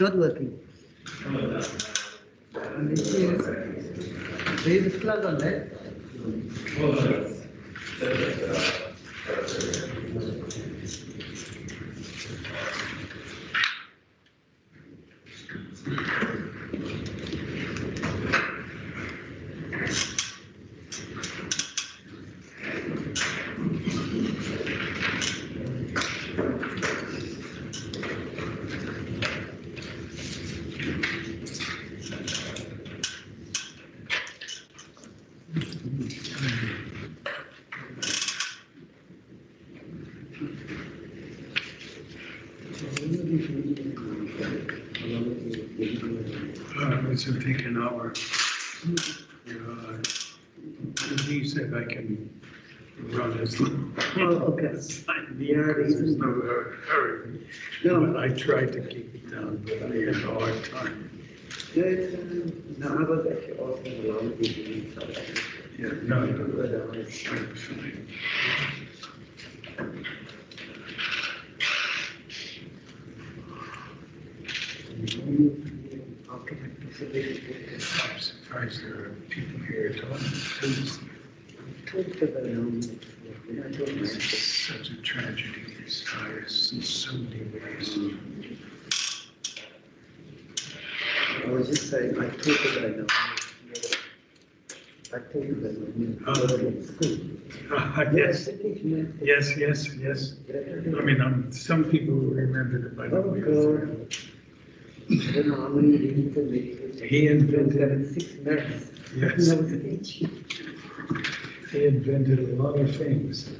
Not working. And this is, there is a plug on that. It's a take an hour. He said I can run as long. Oh, okay. as I need, because there's no hurry. No. But I tried to keep it down, but I had a hard time. Yeah, it's, no, I was actually asking a lot of people in South Africa. Yeah, no, Otherwise, I'm fine. I'm surprised there are people here at all. It's such a tragedy, this virus, in so many ways. I was just saying, I talk about it now. I talk about it school. Yes, yes. I mean, some people will remember the Bible. Oh, God. I don't know how many readings and meditations. He invented- I was 6 months. Yes. I was teaching. He invented a lot of things.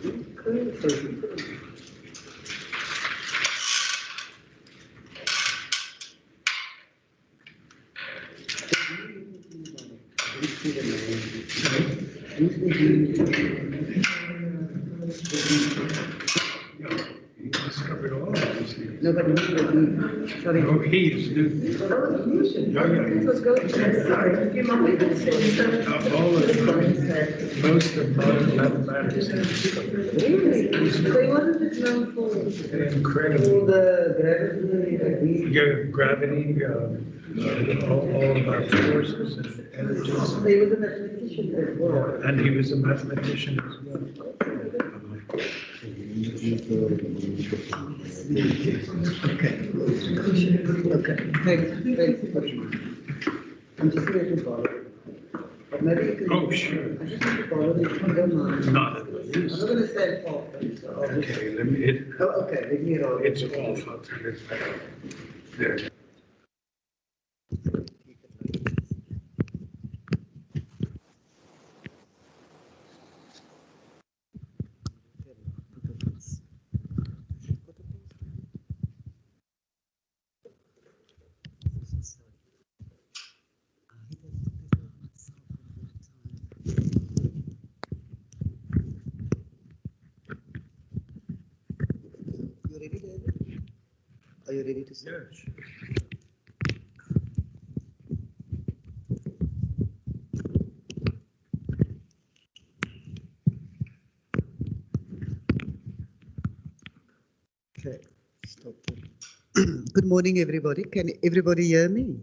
He discovered all of these things. No, but he, sorry. No, he's new. All of them, most of modern mathematics he discovered. Really? So he wasn't just known for all Incredible. the gravity that we. Yeah, gravity, all of our forces and energies. So he was a mathematician as well. And he was a mathematician as well. Okay. Okay. Thanks. I'm just going to borrow. But maybe you can. Oh, sure. I just want to borrow it if you don't mind. Not at I'm not least. going to stand off. So I'll just- Okay, let me, Oh, okay, let me roll. it's off, I'll turn it back. There. You ready, David? Are you ready to start? Yes. Okay, stop. Good morning, everybody. Can everybody hear me?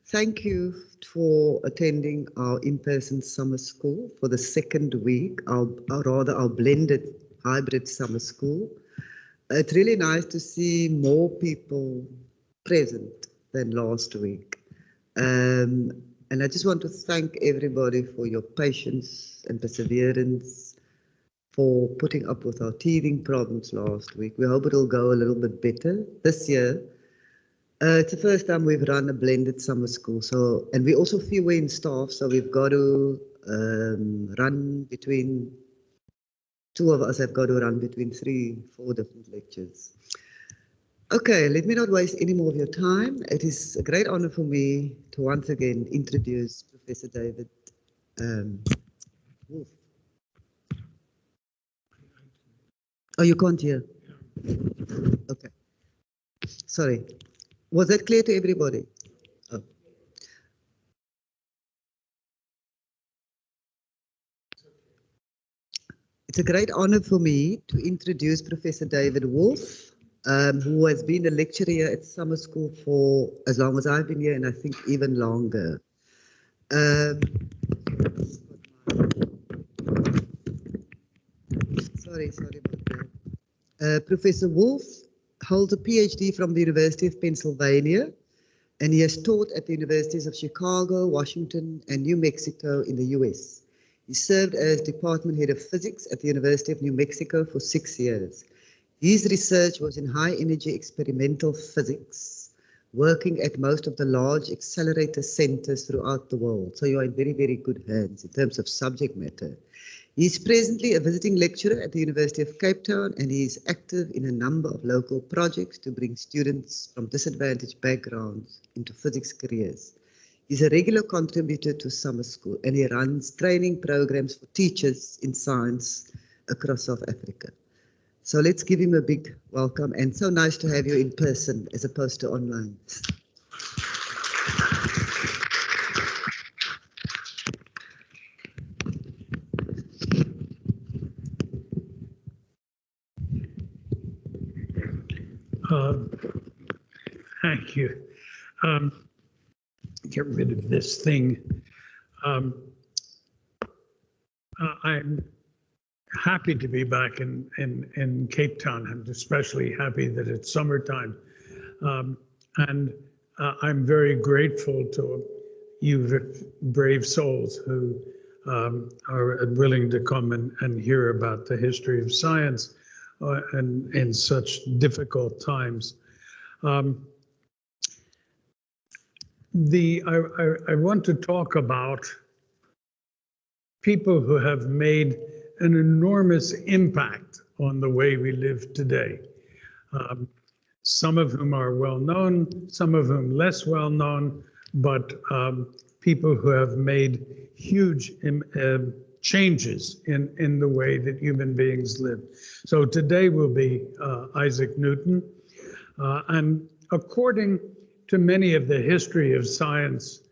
Thank you for attending our in-person summer school for the second week, our blended hybrid summer school. It's really nice to see more people present than last week. And I just want to thank everybody for your patience and perseverance, for putting up with our teething problems last week. We hope it'll go a little bit better this year. It's the first time we've run a blended summer school, and we also fewer in staff, so we've got to run between, two of us have got to run between 3-4 different lectures. Okay, let me not waste any more of your time. It is a great honor for me to once again introduce Professor David Wolf. Oh, you can't hear? Okay. Sorry. Was that clear to everybody? Oh. It's a great honor for me to introduce Professor David Wolf. who has been a lecturer here at summer school for as long as I've been here, and I think even longer. Sorry about that. Professor Wolf holds a PhD from the University of Pennsylvania, and he has taught at the universities of Chicago, Washington, and New Mexico in the US. He served as department head of physics at the University of New Mexico for 6 years. His research was in high energy experimental physics, working at most of the large accelerator centers throughout the world. So you are in very, very good hands in terms of subject matter. He's presently a visiting lecturer at the University of Cape Town, and he is active in a number of local projects to bring students from disadvantaged backgrounds into physics careers. He's a regular contributor to summer school, and he runs training programs for teachers in science across South Africa. So let's give him a big welcome, and so nice to have you in person as opposed to online. Thank you. Get rid of this thing. I'm happy to be back in Cape Town. I'm especially happy that it's summertime. And I'm very grateful to you brave souls who are willing to come and hear about the history of science and in such difficult times. I want to talk about people who have made an enormous impact on the way we live today. Some of whom are well known, some of whom less well known, but people who have made huge changes in the way that human beings live. So today will be Isaac Newton. And according to many of the history of science,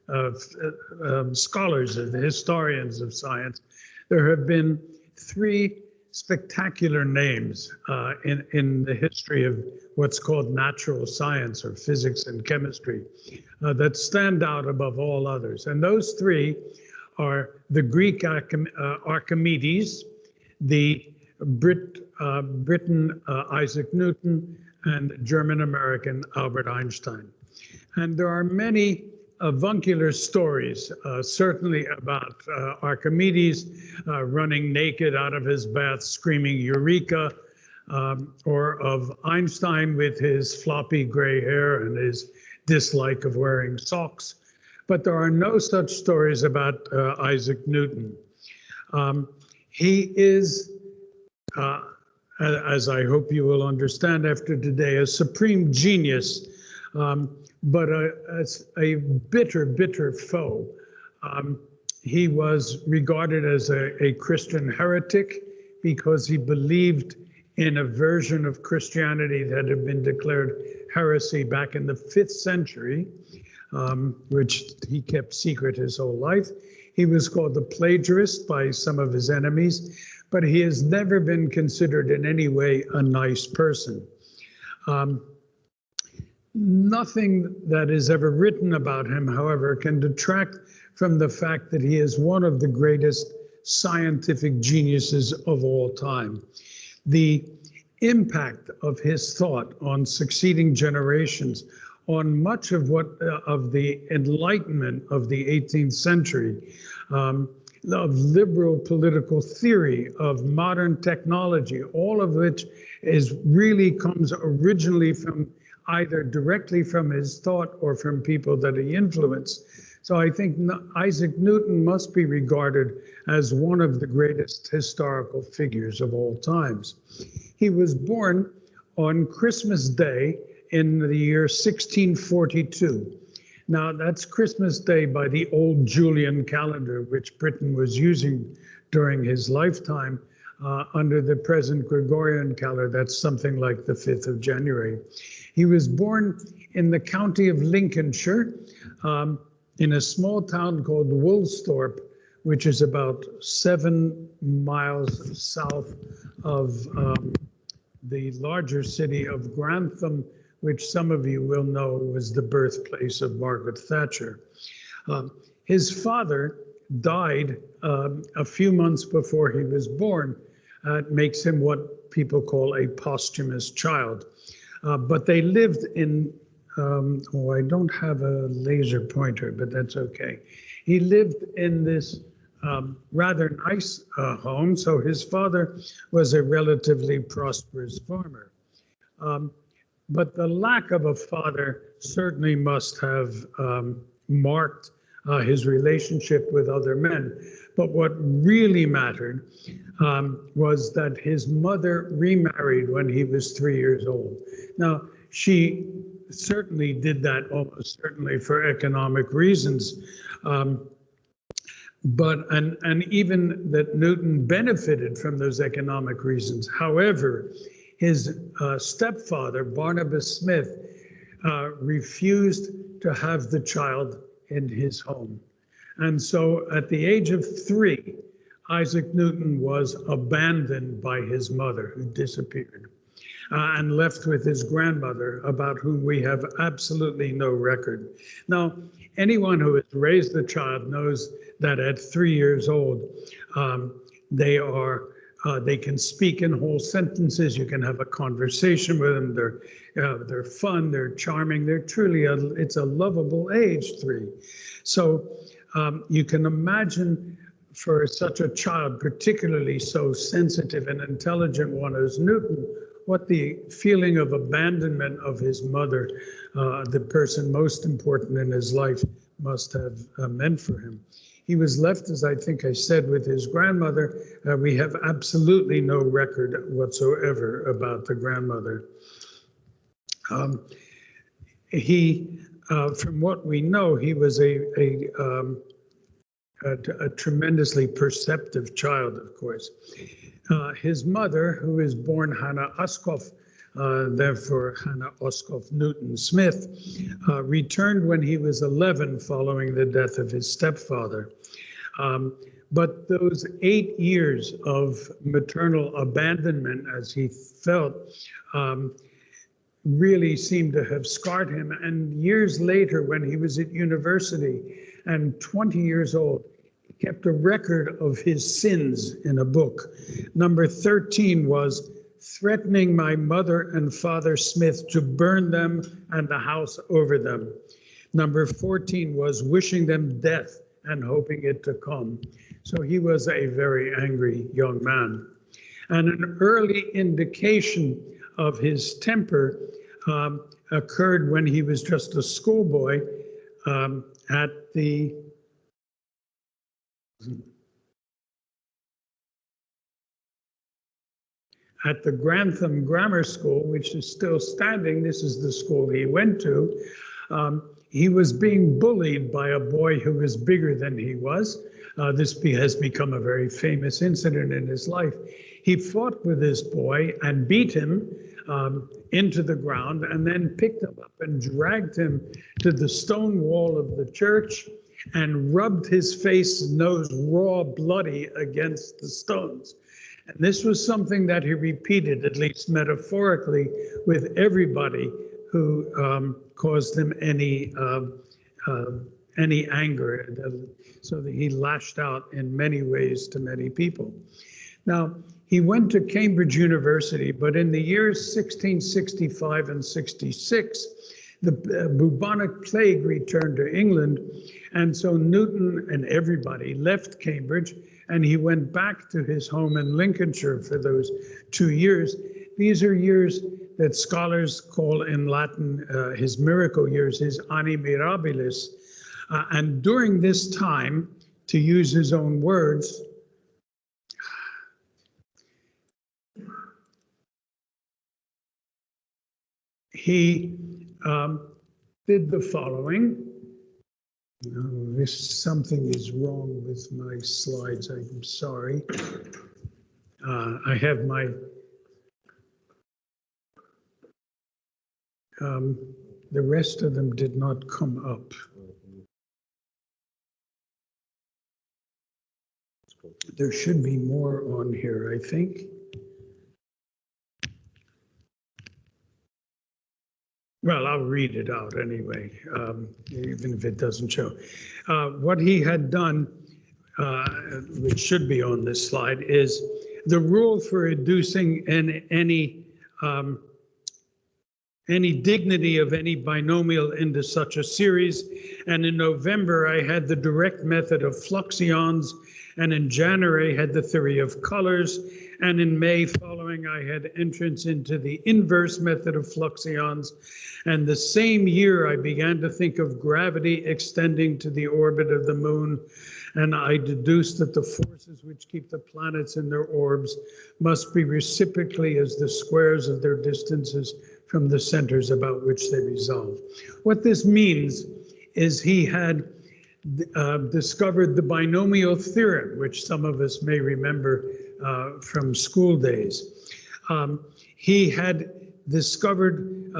scholars, of the historians of science, there have been 3 spectacular names in the history of what's called natural science or physics and chemistry that stand out above all others. And those 3 are the Greek Archimedes, the Briton Isaac Newton, and German-American Albert Einstein. And there are many avuncular stories, certainly about Archimedes running naked out of his bath screaming Eureka, or of Einstein with his floppy gray hair and his dislike of wearing socks. But there are no such stories about Isaac Newton. He is, as I hope you will understand after today, a supreme genius, but a bitter, bitter foe. He was regarded as a Christian heretic because he believed in a version of Christianity that had been declared heresy back in the 5th century, which he kept secret his whole life. He was called the plagiarist by some of his enemies, but he has never been considered in any way a nice person. Nothing that is ever written about him, however, can detract from the fact that he is one of the greatest scientific geniuses of all time. The impact of his thought on succeeding generations, on much of of the Enlightenment of the 18th century, of liberal political theory, of modern technology, all of which really comes originally from either directly from his thought or from people that he influenced. So I think Isaac Newton must be regarded as one of the greatest historical figures of all times. He was born on Christmas Day in the year 1642. Now that's Christmas Day by the old Julian calendar, which Britain was using during his lifetime. Under the present Gregorian calendar, that's something like the 5th of January. He was born in the county of Lincolnshire, in a small town called Woolsthorpe, which is about 7 miles south of the larger city of Grantham, which some of you will know was the birthplace of Margaret Thatcher. His father died a few months before he was born. It makes him what people call a posthumous child. But they lived in, I don't have a laser pointer, but that's okay. He lived in this rather nice home. So his father was a relatively prosperous farmer. But the lack of a father certainly must have marked his relationship with other men. But what really mattered was that his mother remarried when he was 3 years old. Now, she certainly did that almost certainly for economic reasons. And even that Newton benefited from those economic reasons. However, his stepfather, Barnabas Smith, refused to have the child in his home. And so at the age of 3, Isaac Newton was abandoned by his mother, who disappeared, and left with his grandmother, about whom we have absolutely no record. Now, anyone who has raised a child knows that at 3 years old, they can speak in whole sentences. You can have a conversation with them. They're fun. They're charming. They're truly it's a lovable age, 3. So you can imagine for such a child, particularly so sensitive and intelligent one as Newton, what the feeling of abandonment of his mother, the person most important in his life, must have meant for him. He was left, as I think I said, with his grandmother. We have absolutely no record whatsoever about the grandmother. From what we know, he was a tremendously perceptive child, of course. His mother, who is born Hannah Oskoff, therefore Hannah Oskoff Newton Smith, returned when he was 11 following the death of his stepfather. But those 8 years of maternal abandonment, as he felt, really seemed to have scarred him. And years later, when he was at university and 20 years old, he kept a record of his sins in a book. Number 13 was threatening my mother and father Smith to burn them and the house over them. Number 14 was wishing them death and hoping it to come. So he was a very angry young man. And an early indication of his temper occurred when he was just a schoolboy at the Grantham Grammar School, which is still standing. This is the school he went to. He was being bullied by a boy who was bigger than he was. This has become a very famous incident in his life. He fought with this boy and beat him into the ground, and then picked him up and dragged him to the stone wall of the church and rubbed his face and nose raw, bloody against the stones. And this was something that he repeated, at least metaphorically, with everybody who caused him any anger, so that he lashed out in many ways to many people. Now, he went to Cambridge University, but in the years 1665 and 66, the bubonic plague returned to England, and so Newton and everybody left Cambridge, and he went back to his home in Lincolnshire for those 2 years. These are years that scholars call in Latin his miracle years, his anni mirabilis. And during this time, to use his own words, he did the following. Something is wrong with my slides. I'm sorry. I have my the rest of them did not come up. There should be more on here, I think. Well, I'll read it out anyway, even if it doesn't show. What he had done, which should be on this slide, is the rule for reducing any dignity of any binomial into such a series. And in November, I had the direct method of fluxions, and in January, I had the theory of colors, and in May following, I had entrance into the inverse method of fluxions. And the same year, I began to think of gravity extending to the orbit of the moon, and I deduced that the forces which keep the planets in their orbs must be reciprocally as the squares of their distances from the centers about which they resolve. What this means is he had discovered the binomial theorem, which some of us may remember from school days. He had discovered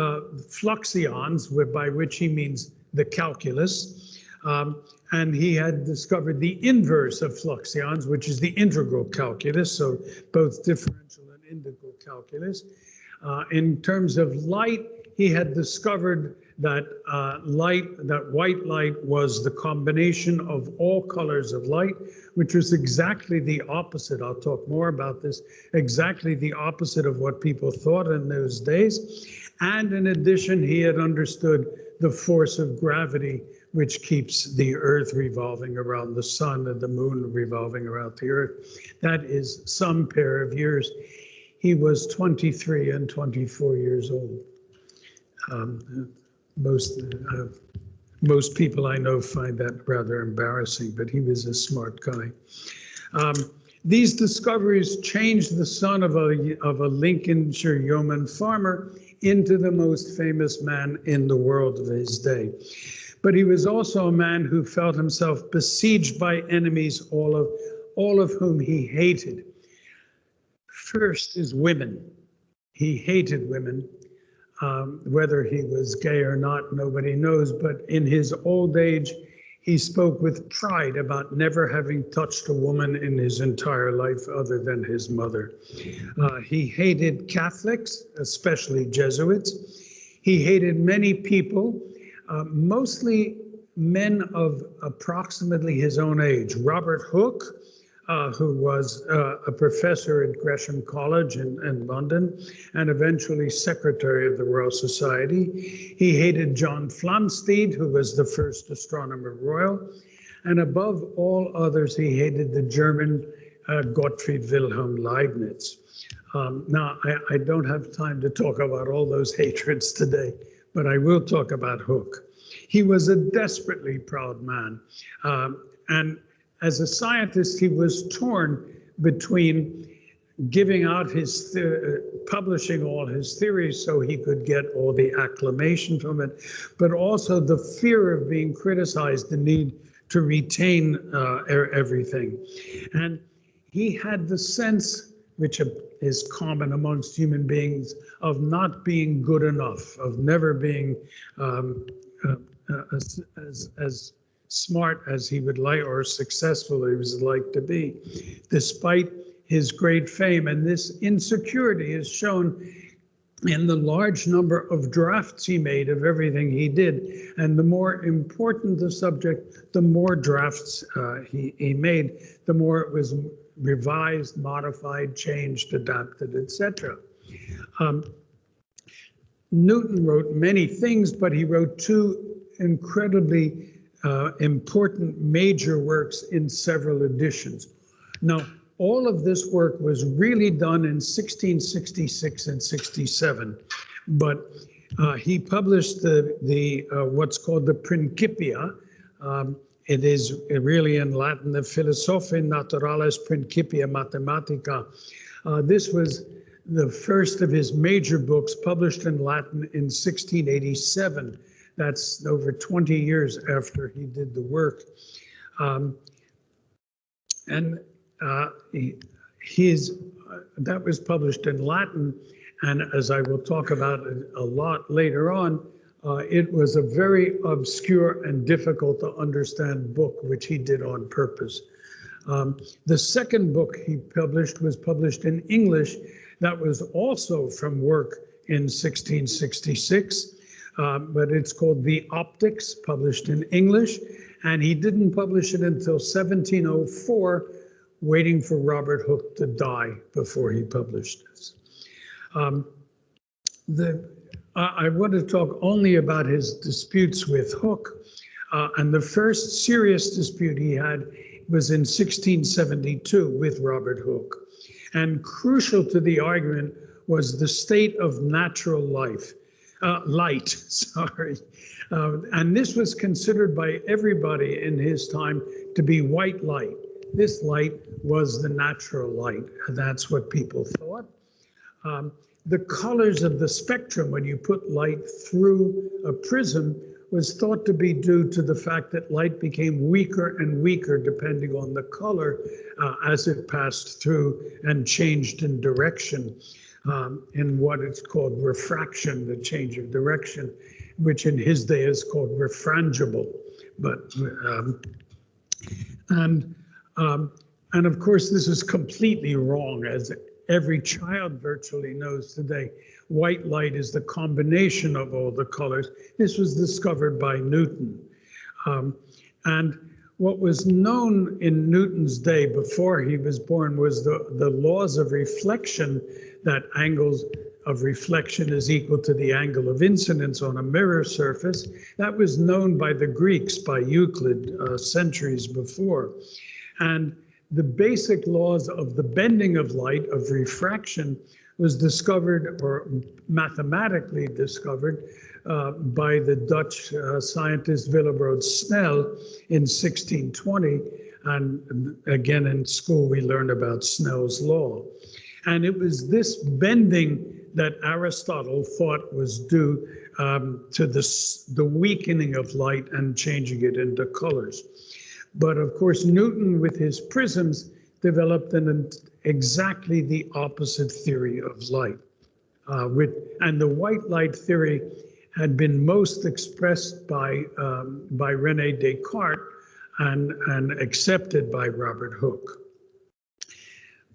fluxions, by which he means the calculus, and he had discovered the inverse of fluxions, which is the integral calculus, so both differential and integral calculus. In terms of light, he had discovered that white light was the combination of all colors of light, which was exactly the opposite. I'll talk more about this, exactly the opposite of what people thought in those days. And in addition, he had understood the force of gravity, which keeps the Earth revolving around the sun and the moon revolving around the Earth. That is some pair of years. He was 23 and 24 years old. Most people I know find that rather embarrassing, but he was a smart guy. These discoveries changed the son of a Lincolnshire yeoman farmer into the most famous man in the world of his day. But he was also a man who felt himself besieged by enemies, all of whom he hated. First is women. He hated women. Whether he was gay or not, nobody knows, but in his old age, he spoke with pride about never having touched a woman in his entire life other than his mother. He hated Catholics, especially Jesuits. He hated many people, mostly men of approximately his own age. Robert Hooke, who was a professor at Gresham College in London and eventually secretary of the Royal Society. He hated John Flamsteed, who was the first astronomer royal. And above all others, he hated the German Gottfried Wilhelm Leibniz. Now, I don't have time to talk about all those hatreds today, but I will talk about Hooke. He was a desperately proud man. And as a scientist, he was torn between giving out his, publishing all his theories so he could get all the acclamation from it, but also the fear of being criticized, the need to retain everything. And he had the sense, which is common amongst human beings, of not being good enough, of never being as smart as he would like or successful he was like to be, despite his great fame. And this insecurity is shown in the large number of drafts he made of everything he did. And the more important the subject, the more drafts he made, the more it was revised, modified, changed, adapted, etc. Newton wrote many things, but he wrote two incredibly important major works in several editions. Now, all of this work was really done in 1666 and 67, but he published the what's called the Principia. It is really in Latin, the Philosophiae Naturalis Principia Mathematica. This was the first of his major books, published in Latin in 1687. That's over 20 years after he did the work. That was published in Latin, and as I will talk about a lot later on, it was a very obscure and difficult to understand book, which he did on purpose. The second book he published was published in English. That was also from work in 1666. but it's called The Optics, published in English. And he didn't publish it until 1704, waiting for Robert Hooke to die before he published this. I want to talk only about his disputes with Hooke. And the first serious dispute he had was in 1672 with Robert Hooke. And crucial to the argument was the state of natural light, sorry. And this was considered by everybody in his time to be white light. This light was the natural light, and that's what people thought. The colors of the spectrum, when you put light through a prism, was thought to be due to the fact that light became weaker and weaker depending on the color as it passed through and changed in direction, in what is called refraction, the change of direction, which in his day is called refrangible. But and of course, this is completely wrong, as every child virtually knows today. White light is the combination of all the colors. This was discovered by Newton. And what was known in Newton's day before he was born was the laws of reflection, that angles of reflection is equal to the angle of incidence on a mirror surface. That was known by the Greeks, by Euclid, centuries before. And the basic laws of the bending of light, of refraction, was discovered, or mathematically discovered, by the Dutch scientist Willebrord Snell in 1620. And again, in school, we learned about Snell's law. And it was this bending that Aristotle thought was due to the weakening of light and changing it into colors. But of course, Newton, with his prisms, developed exactly the opposite theory of light. And the white light theory had been most expressed by René Descartes and accepted by Robert Hooke.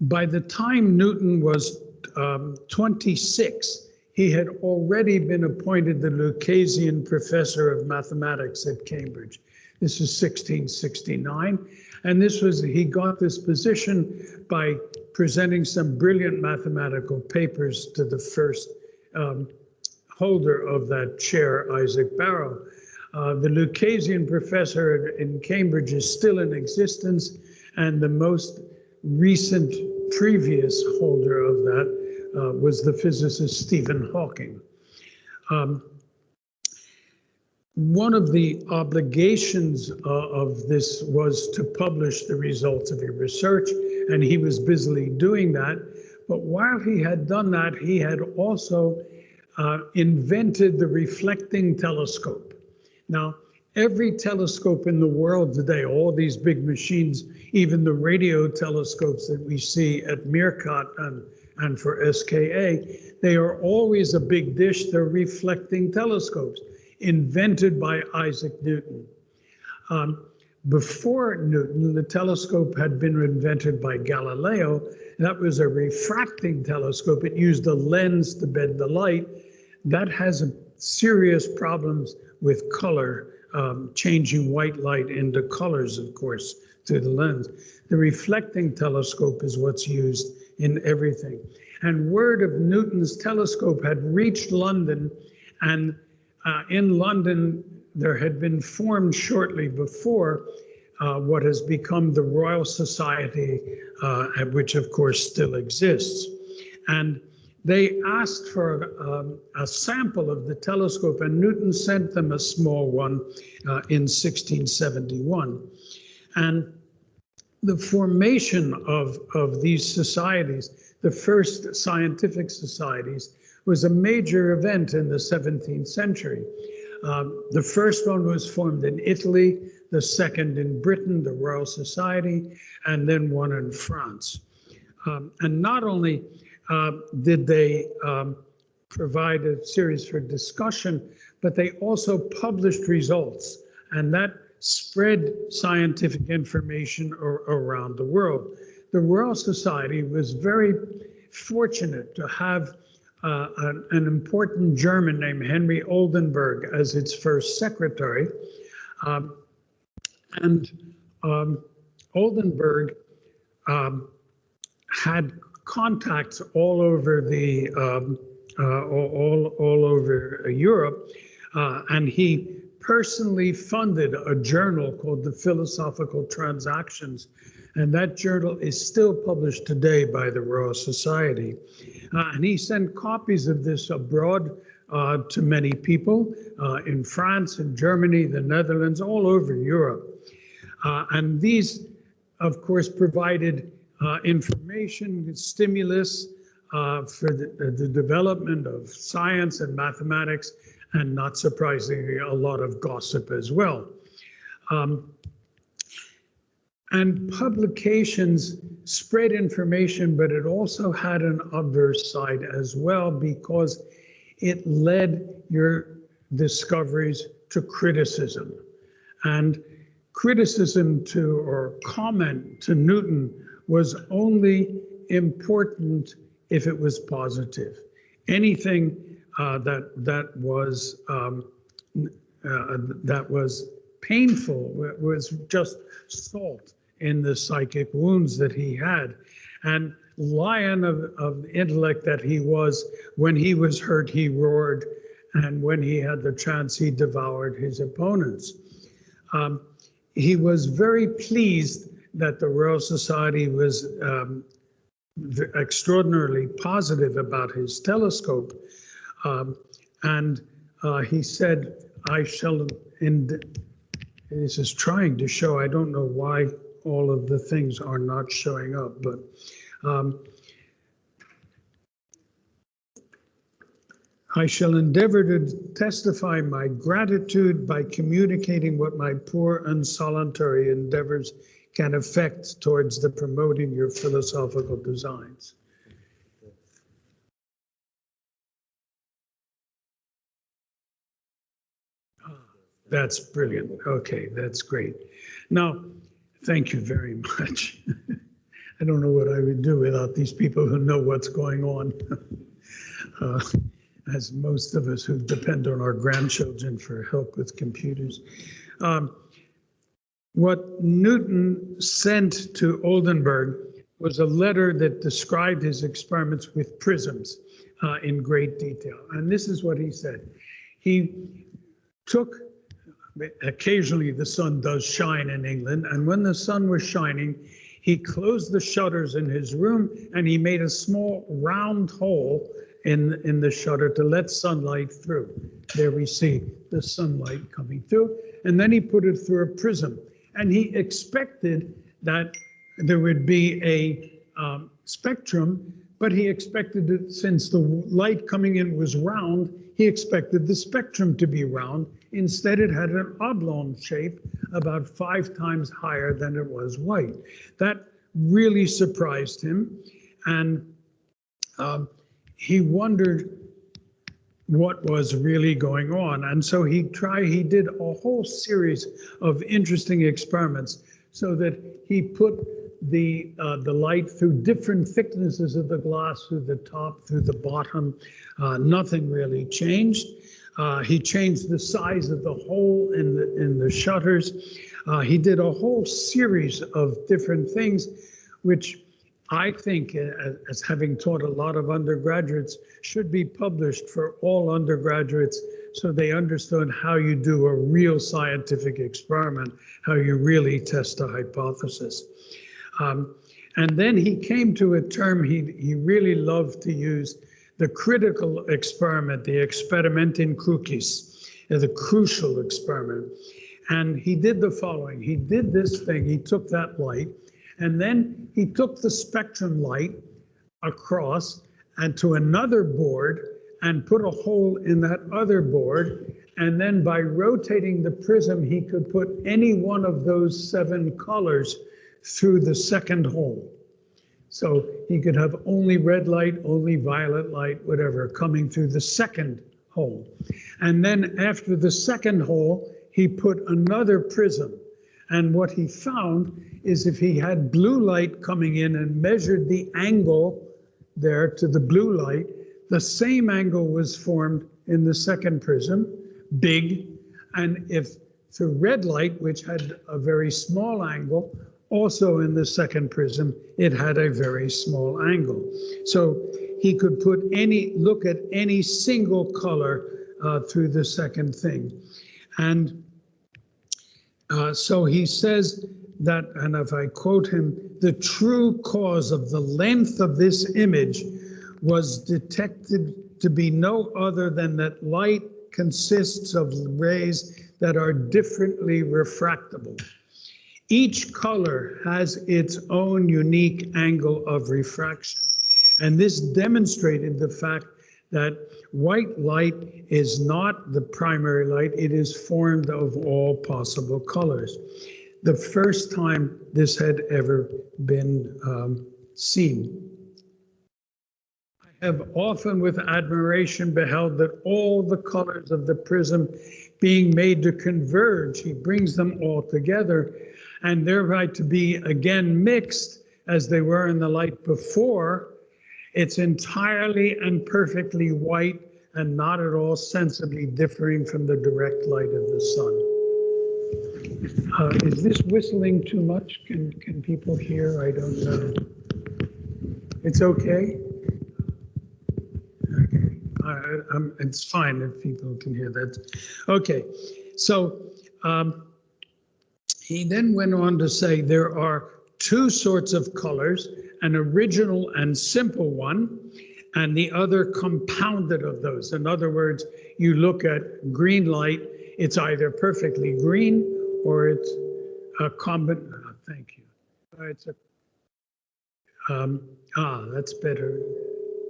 By the time Newton was 26, he had already been appointed the Lucasian Professor of Mathematics at Cambridge. This is 1669. And he got this position by presenting some brilliant mathematical papers to the first holder of that chair, Isaac Barrow. The Lucasian Professor in Cambridge is still in existence, and the most recent previous holder of that was the physicist Stephen Hawking. One of the obligations of this was to publish the results of your research, and he was busily doing that. But while he had done that, he had also invented the reflecting telescope. Now, every telescope in the world today, all these big machines, even the radio telescopes that we see at Meerkat and for SKA, they are always a big dish. They're reflecting telescopes, invented by Isaac Newton. Before Newton, the telescope had been invented by Galileo. That was a refracting telescope. It used a lens to bend the light. That has serious problems with color, changing white light into colors, of course, through the lens. The reflecting telescope is what's used in everything. And word of Newton's telescope had reached London, and in London, there had been formed shortly before what has become the Royal Society, which of course still exists. And they asked for a sample of the telescope, and Newton sent them a small one in 1671. And the formation of these societies, the first scientific societies, was a major event in the 17th century. The first one was formed in Italy, the second in Britain, the Royal Society, and then one in France. And not only did they provide a series for discussion, but they also published results, and that spread scientific information around the world. The Royal Society was very fortunate to have an important German named Henry Oldenburg as its first secretary. Oldenburg had contacts all over the all over Europe, and he personally funded a journal called the Philosophical Transactions, and that journal is still published today by the Royal Society. And he sent copies of this abroad to many people in France, in Germany, the Netherlands, all over Europe. And these, of course, provided information, stimulus for the development of science and mathematics, and not surprisingly, a lot of gossip as well. And publications spread information, but it also had an obverse side as well, because it led your discoveries to criticism. And criticism to, or comment to Newton was only important if it was positive. Anything that was painful was just salt in the psychic wounds that he had. And lion of intellect that he was, when he was hurt, he roared, and when he had the chance, he devoured his opponents. He was very pleased that the Royal Society was extraordinarily positive about his telescope. And he said, I shall, this is trying to show, I don't know why all of the things are not showing up, but I shall endeavor to testify my gratitude by communicating what my poor and solitary endeavors can effect towards the promoting your philosophical designs. That's brilliant. Okay, that's great. Now, thank you very much. I don't know what I would do without these people who know what's going on. As most of us who depend on our grandchildren for help with computers. What Newton sent to Oldenburg was a letter that described his experiments with prisms in great detail. And this is what he said. He took, occasionally the sun does shine in England, and when the sun was shining, he closed the shutters in his room and he made a small round hole in the shutter to let sunlight through. There we see the sunlight coming through, and then he put it through a prism. And he expected that there would be a spectrum, but he expected it, since the light coming in was round, he expected the spectrum to be round. Instead, it had an oblong shape about 5 times higher than it was wide. That really surprised him, and he wondered what was really going on. And so he did a whole series of interesting experiments so that he put the light through different thicknesses of the glass, through the top, through the bottom. Nothing really changed. He changed the size of the hole in the shutters. He did a whole series of different things, which I think, as having taught a lot of undergraduates, should be published for all undergraduates so they understand how you do a real scientific experiment, how you really test a hypothesis. And then he came to a term he really loved to use, the critical experiment, the experimentum crucis, the crucial experiment. And he did the following. He did this thing. He took that light, and then he took the spectrum light across and to another board and put a hole in that other board. And then by rotating the prism, he could put any one of those 7 colors through the second hole. So he could have only red light, only violet light, whatever, coming through the second hole. And then after the second hole, he put another prism. And what he found is if he had blue light coming in and measured the angle there to the blue light, The same angle was formed in the second prism, big, and if the red light, which had a very small angle, also in the second prism, it had a very small angle. So he could look at any single color through the second thing. And so he says that, and if I quote him, the true cause of the length of this image was detected to be no other than that light consists of rays that are differently refractable. Each color has its own unique angle of refraction. And this demonstrated the fact that white light is not the primary light, it is formed of all possible colors. The first time this had ever been seen. I have often with admiration beheld that all the colors of the prism being made to converge, he brings them all together, and thereby to be again mixed as they were in the light before. It's entirely and perfectly white and not at all sensibly differing from the direct light of the sun. Is this whistling too much? Can people hear? I don't know. It's okay? Okay. It's fine if people can hear that. Okay, so he then went on to say there are two sorts of colors, an original and simple one, and the other compounded of those. In other words, you look at green light, it's either perfectly green or it's a thank you. It's a, that's better.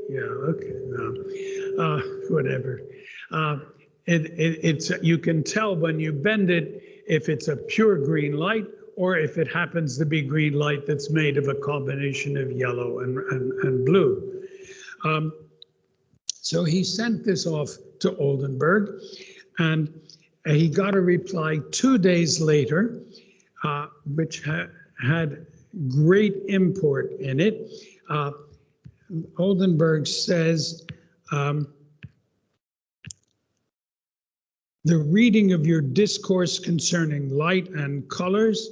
Yeah, okay, whatever. It's you can tell when you bend it if it's a pure green light or if it happens to be green light that's made of a combination of yellow and blue. So he sent this off to Oldenburg, and he got a reply 2 days later, which had great import in it. Oldenburg says, the reading of your discourse concerning light and colors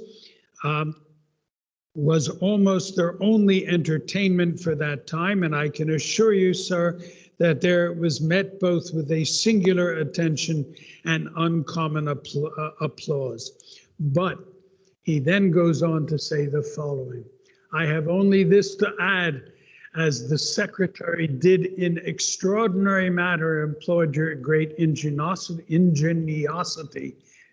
was almost their only entertainment for that time, and I can assure you, sir, that there it was met both with a singular attention and uncommon applause. But he then goes on to say the following: I have only this to add, as the secretary did in extraordinary manner employed your great ingenuosity,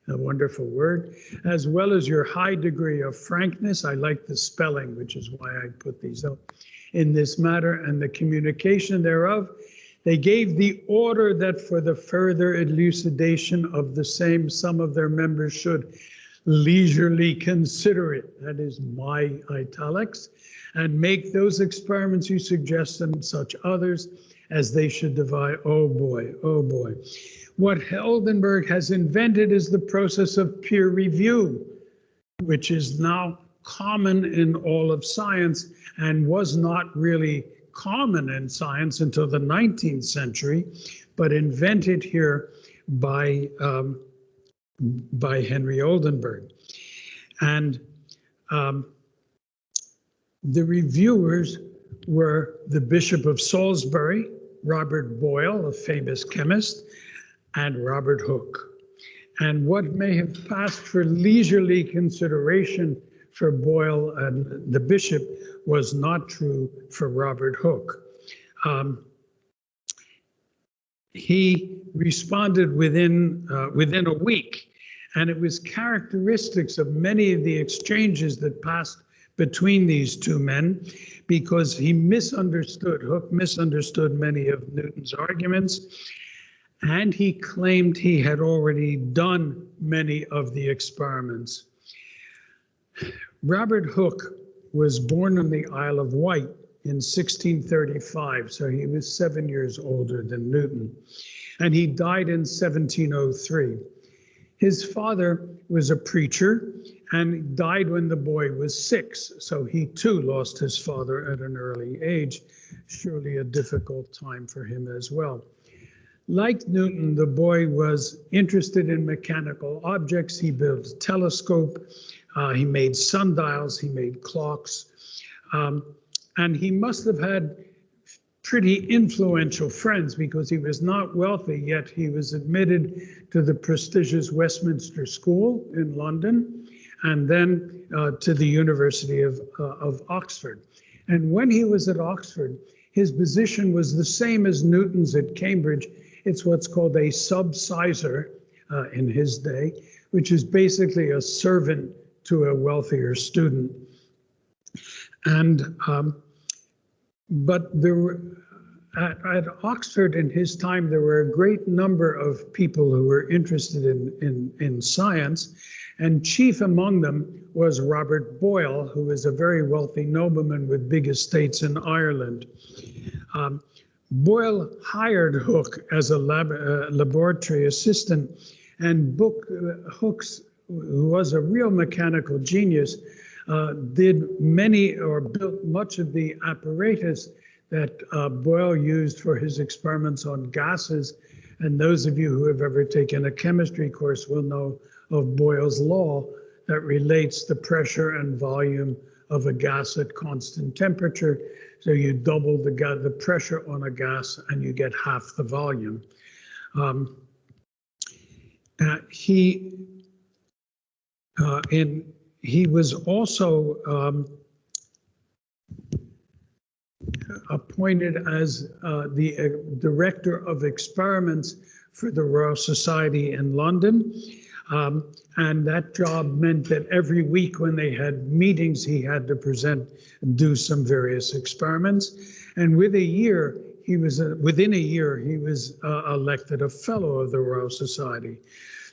a wonderful word, as well as your high degree of frankness. I like the spelling, which is why I put these up, in this matter and the communication thereof. They gave the order that for the further elucidation of the same, some of their members should leisurely consider it, that is my italics, and make those experiments you suggest and such others as they should divide. Oh boy, oh boy. What Oldenburg has invented is the process of peer review, which is now common in all of science and was not really common in science until the 19th century, but invented here by Henry Oldenburg. And the reviewers were the Bishop of Salisbury, Robert Boyle, a famous chemist, and Robert Hooke. And what may have passed for leisurely consideration for Boyle and the bishop was not true for Robert Hooke. He responded within a week, and it was characteristics of many of the exchanges that passed between these two men, because he misunderstood, Hooke misunderstood many of Newton's arguments, and he claimed he had already done many of the experiments. Robert Hooke was born on the Isle of Wight in 1635, so he was 7 years older than Newton, and he died in 1703. His father was a preacher and died when the boy was 6. So he too lost his father at an early age, surely a difficult time for him as well. Like Newton, the boy was interested in mechanical objects. He built a telescope, he made sundials, he made clocks, and he must have had pretty influential friends because he was not wealthy, yet he was admitted to the prestigious Westminster School in London and then to the University of Oxford. And when he was at Oxford, his position was the same as Newton's at Cambridge. It's what's called a subsizar in his day, which is basically a servant to a wealthier student. And but there were, at Oxford in his time, there were a great number of people who were interested in science, and chief among them was Robert Boyle, who was a very wealthy nobleman with big estates in Ireland. Boyle hired Hooke as a laboratory assistant, and Hooke, who was a real mechanical genius, did many or built much of the apparatus that Boyle used for his experiments on gases. And those of you who have ever taken a chemistry course will know of Boyle's law that relates the pressure and volume of a gas at constant temperature. So you double the pressure on a gas and you get half the volume. He was also appointed as the director of experiments for the Royal Society in London. And that job meant that every week when they had meetings, he had to present and do some various experiments. And within a year, he was elected a fellow of the Royal Society.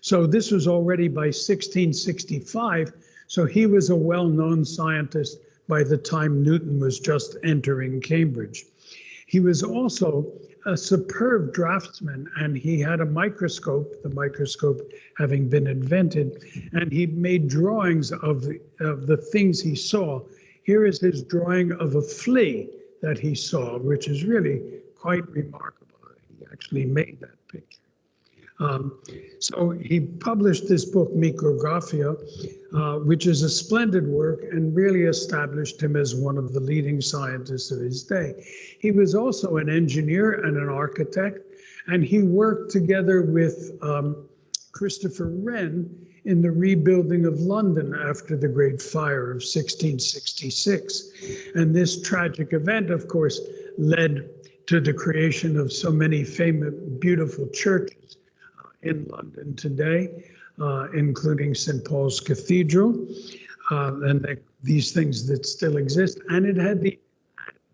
So this was already by 1665. So he was a well-known scientist by the time Newton was just entering Cambridge. He was also a superb draftsman, and he had a microscope, the microscope having been invented, and he made drawings of the things he saw. Here is his drawing of a flea that he saw, which is really quite remarkable. He actually made that picture. So he published this book, Micrographia, which is a splendid work and really established him as one of the leading scientists of his day. He was also an engineer and an architect, and he worked together with Christopher Wren in the rebuilding of London after the Great Fire of 1666. And this tragic event, of course, led to the creation of so many famous, beautiful churches in London today, including St. Paul's Cathedral, and these things that still exist. And it had the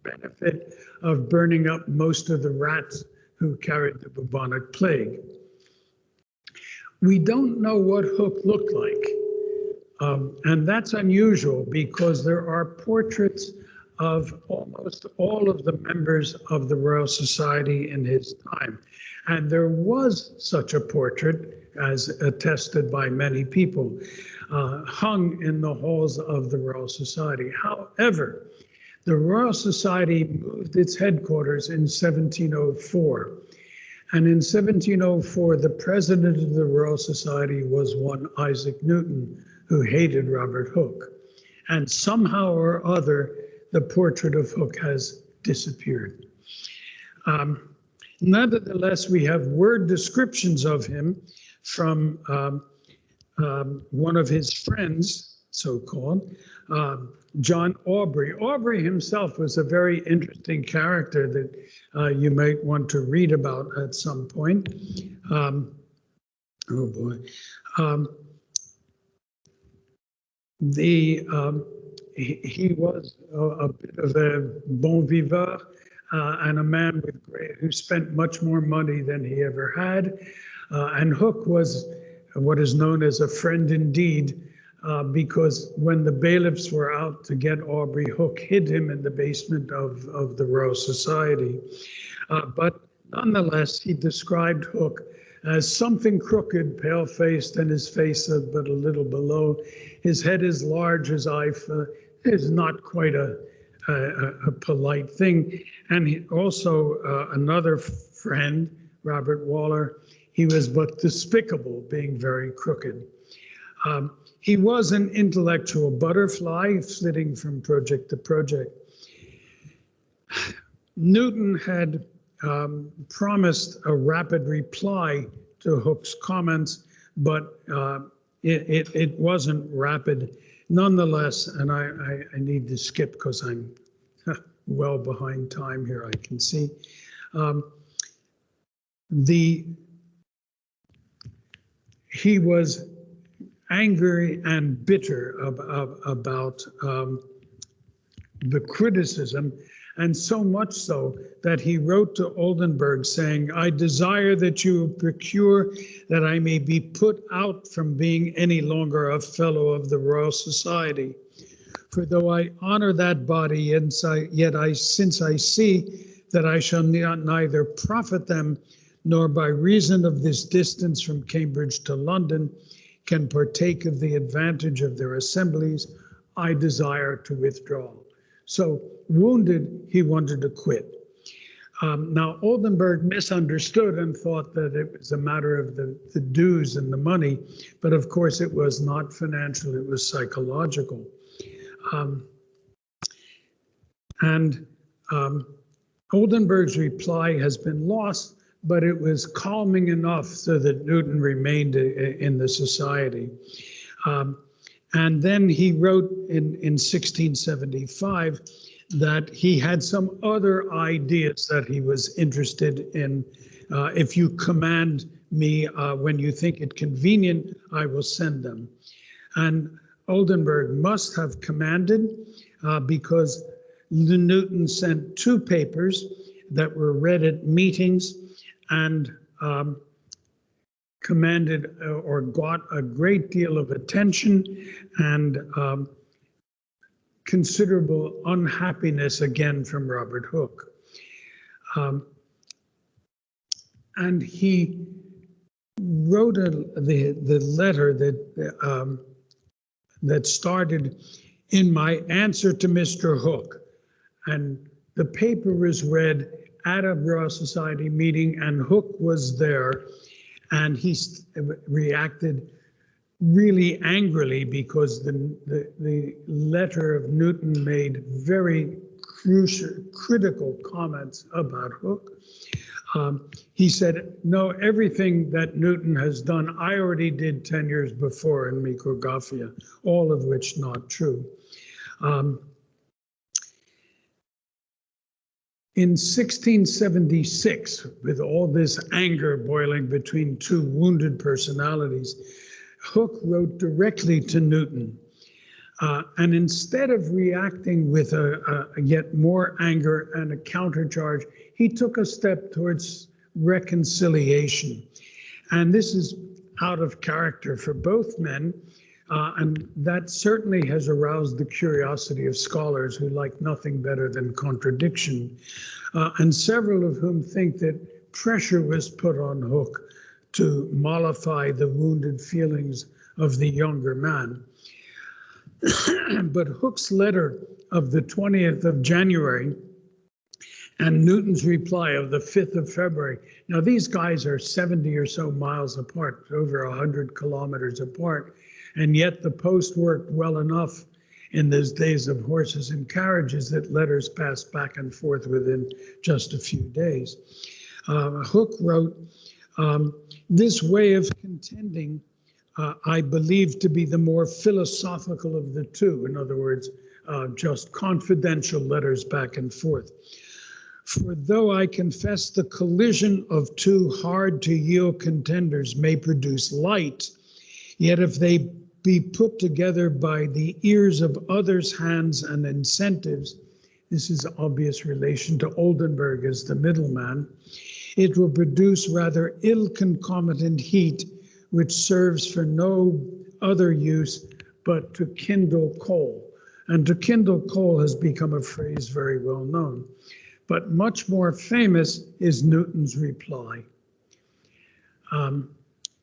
benefit of burning up most of the rats who carried the bubonic plague. We don't know what Hooke looked like, and that's unusual because there are portraits of almost all of the members of the Royal Society in his time. And there was such a portrait, as attested by many people, hung in the halls of the Royal Society. However, the Royal Society moved its headquarters in 1704. And in 1704, the president of the Royal Society was one Isaac Newton, who hated Robert Hooke. And somehow or other, the portrait of Hooke has disappeared. Nevertheless, we have word descriptions of him from one of his friends, so-called, John Aubrey. Aubrey himself was a very interesting character that you might want to read about at some point. Oh boy. He was a bit of a bon vivant and a man who spent much more money than he ever had. And Hooke was what is known as a friend indeed, because when the bailiffs were out to get Aubrey, Hooke hid him in the basement of the Royal Society. But nonetheless, he described Hooke something crooked, pale-faced, and his face but a little below. His head is large, his eye is not quite a polite thing. And also another friend, Robert Waller, he was but despicable, being very crooked. He was an intellectual butterfly, flitting from project to project. Newton had promised a rapid reply to Hooke's comments, but it wasn't rapid. Nonetheless, and I need to skip because I'm well behind time here, I can see. He was angry and bitter about the criticism, and so much so that he wrote to Oldenburg saying, "I desire that you procure that I may be put out from being any longer a fellow of the Royal Society. For though I honor that body, yet since I see that I shall neither profit them, nor by reason of this distance from Cambridge to London, can partake of the advantage of their assemblies, I desire to withdraw." So wounded, he wanted to quit. Now, Oldenburg misunderstood and thought that it was a matter of the dues and the money, but of course it was not financial, it was psychological. Oldenburg's reply has been lost, but it was calming enough so that Newton remained in the society. And then he wrote in 1675 that he had some other ideas that he was interested in. If you command me when you think it convenient, I will send them. And Oldenburg must have commanded because Newton sent 2 papers that were read at meetings and commanded or got a great deal of attention and considerable unhappiness again from Robert Hooke. And he wrote the letter that started, "In my answer to Mr. Hooke," and the paper was read at a Royal Society meeting, and Hooke was there, and he reacted really angrily because the letter of Newton made very critical comments about Hooke. He said, "No, everything that Newton has done, I already did 10 years before in Micrographia," all of which not true. In 1676, with all this anger boiling between 2 wounded personalities, Hooke wrote directly to Newton. And instead of reacting with a yet more anger and a countercharge, he took a step towards reconciliation. And this is out of character for both men. And that certainly has aroused the curiosity of scholars who like nothing better than contradiction, and several of whom think that pressure was put on Hooke to mollify the wounded feelings of the younger man. But Hooke's letter of the 20th of January and Newton's reply of the 5th of February. Now, these guys are 70 or so miles apart, over 100 kilometers apart. And yet the post worked well enough in those days of horses and carriages that letters passed back and forth within just a few days. Hooke wrote, "This way of contending I believe to be the more philosophical of the 2. In other words, just confidential letters back and forth. For though I confess the collision of 2 hard to yield contenders may produce light, yet if they be put together by the ears of others' hands and incentives," this is obvious relation to Oldenburg as the middleman, "it will produce rather ill concomitant heat, which serves for no other use but to kindle coal." And to kindle coal has become a phrase very well known. But much more famous is Newton's reply.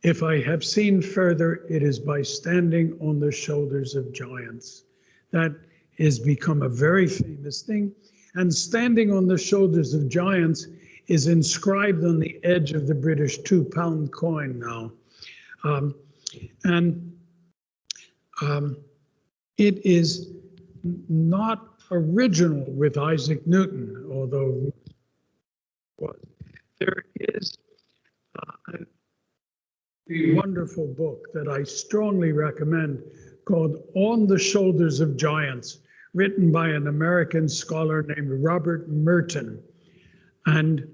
If I have seen further, it is by standing on the shoulders of giants. That has become a very famous thing. And standing on the shoulders of giants is inscribed on the edge of the British £2 coin now. It is not original with Isaac Newton, although there is a wonderful book that I strongly recommend called On the Shoulders of Giants, written by an American scholar named Robert Merton. And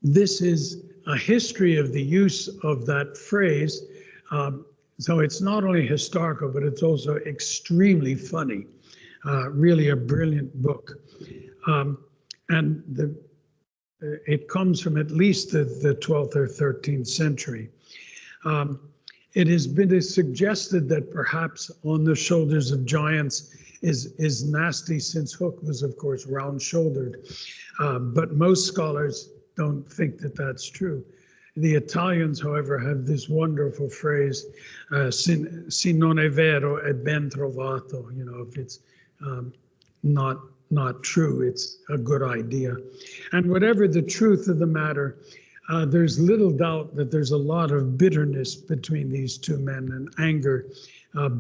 this is a history of the use of that phrase. So it's not only historical, but it's also extremely funny. Really a brilliant book. And it comes from at least the 12th or 13th century. It has been suggested that perhaps On the Shoulders of Giants is nasty, since Hook was, of course, round-shouldered. But most scholars don't think that that's true. The Italians, however, have this wonderful phrase, "Si non è vero, è ben trovato." You know, if it's not true, it's a good idea. And whatever the truth of the matter, there's little doubt that there's a lot of bitterness between these two men and anger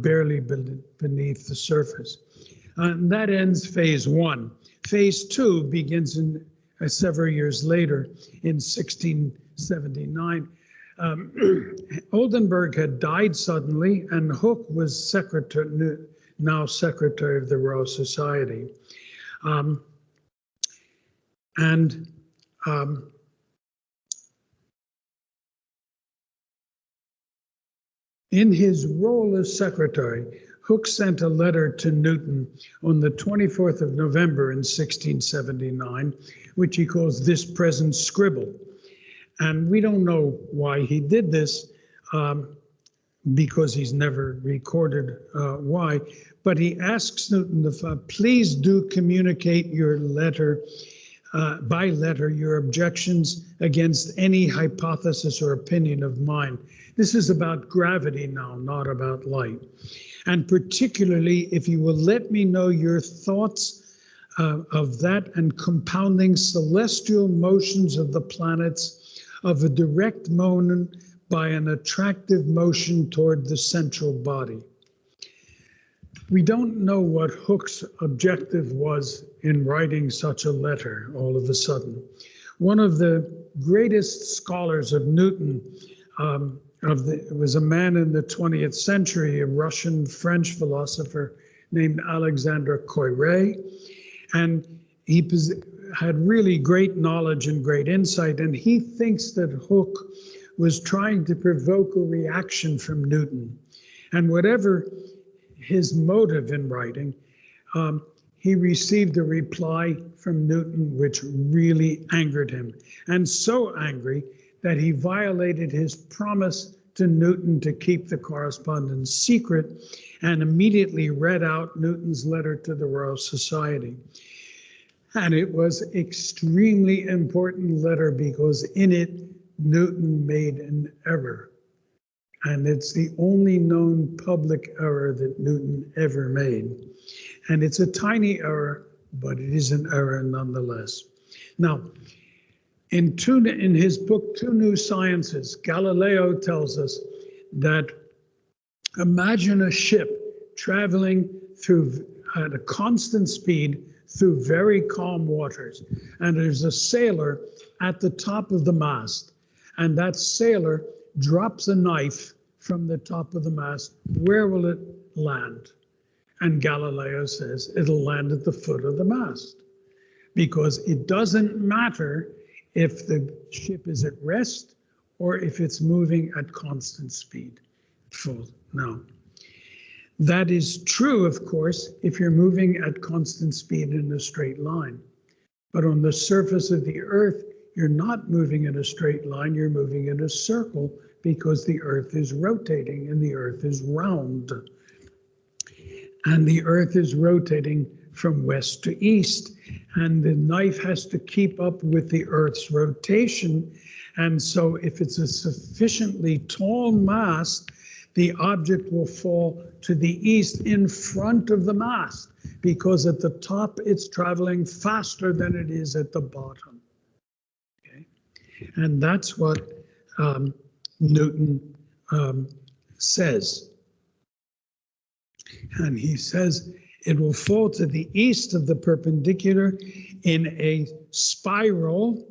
barely beneath the surface. And that ends phase one. Phase two begins several years later in 1679. Oldenburg had died suddenly, and Hooke was now secretary of the Royal Society. In his role as secretary, Hooke sent a letter to Newton on the 24th of November in 1679, which he calls "This Present Scribble." And we don't know why he did this, because he's never recorded why, but he asks Newton to please do communicate your letter, by letter, your objections against any hypothesis or opinion of mine. This is about gravity now, not about light. And particularly, if you will let me know your thoughts of that and compounding celestial motions of the planets of a direct moment by an attractive motion toward the central body. We don't know what Hooke's objective was in writing such a letter all of a sudden. One of the greatest scholars of Newton was a man in the 20th century, a Russian-French philosopher named Alexandre Koyré. And he had really great knowledge and great insight. And he thinks that Hooke was trying to provoke a reaction from Newton. And whatever his motive in writing, he received a reply from Newton which really angered him. And so angry that he violated his promise to Newton to keep the correspondence secret and immediately read out Newton's letter to the Royal Society. And it was an extremely important letter because in it, Newton made an error. And it's the only known public error that Newton ever made. And it's a tiny error, but it is an error nonetheless. Now, in his book, Two New Sciences, Galileo tells us that imagine a ship traveling at a constant speed through very calm waters. And there's a sailor at the top of the mast. And that sailor drops a knife from the top of the mast. Where will it land? And Galileo says it'll land at the foot of the mast, because it doesn't matter if the ship is at rest or if it's moving at constant speed. Now, that is true, of course, if you're moving at constant speed in a straight line. But on the surface of the Earth, you're not moving in a straight line, you're moving in a circle, because the Earth is rotating and the Earth is round. And the Earth is rotating from west to east. and the knife has to keep up with the Earth's rotation. And so if it's a sufficiently tall mast, the object will fall to the east in front of the mast, because at the top it's traveling faster than it is at the bottom. Okay? And that's what Newton says. And he says it will fall to the east of the perpendicular in a spiral,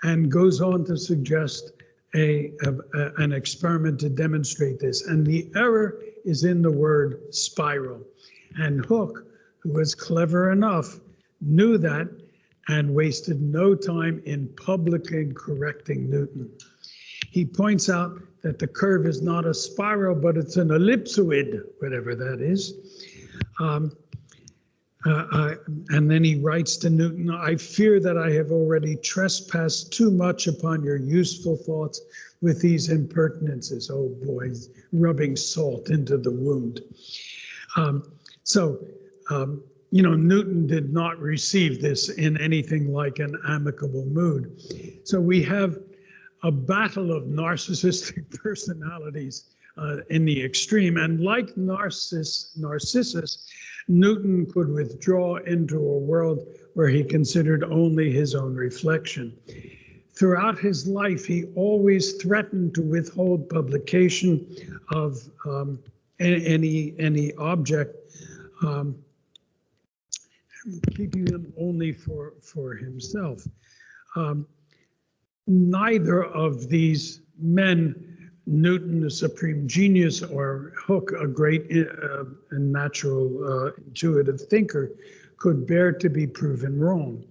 and goes on to suggest an experiment to demonstrate this. And the error is in the word spiral. And Hooke, who was clever enough, knew that and wasted no time in publicly correcting Newton. He points out that the curve is not a spiral, but it's an ellipsoid, whatever that is. And then he writes to Newton, I fear that I have already trespassed too much upon your useful thoughts with these impertinences. Oh boy, rubbing salt into the wound. Newton did not receive this in anything like an amicable mood. So we have a battle of narcissistic personalities in the extreme. And like Narcissus, Newton could withdraw into a world where he considered only his own reflection. Throughout his life, he always threatened to withhold publication of any object, keeping them only for himself. Neither of these men, Newton, the supreme genius, or Hooke, a great natural intuitive thinker, could bear to be proven wrong.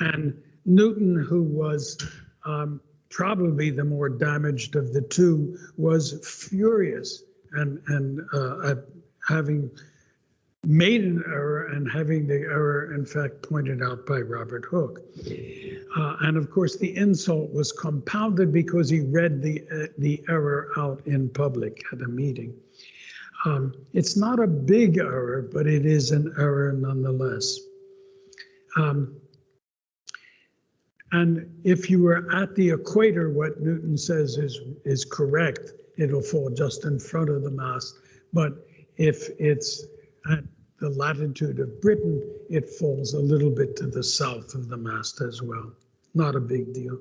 And Newton, who was probably the more damaged of the two, was furious at having made an error and having the error, in fact, pointed out by Robert Hooke. And of course, the insult was compounded because he read the error out in public at a meeting. It's not a big error, but it is an error nonetheless. And if you were at the equator, what Newton says is correct. It'll fall just in front of the mast. But if it's at the latitude of Britain, it falls a little bit to the south of the mast as well. Not a big deal.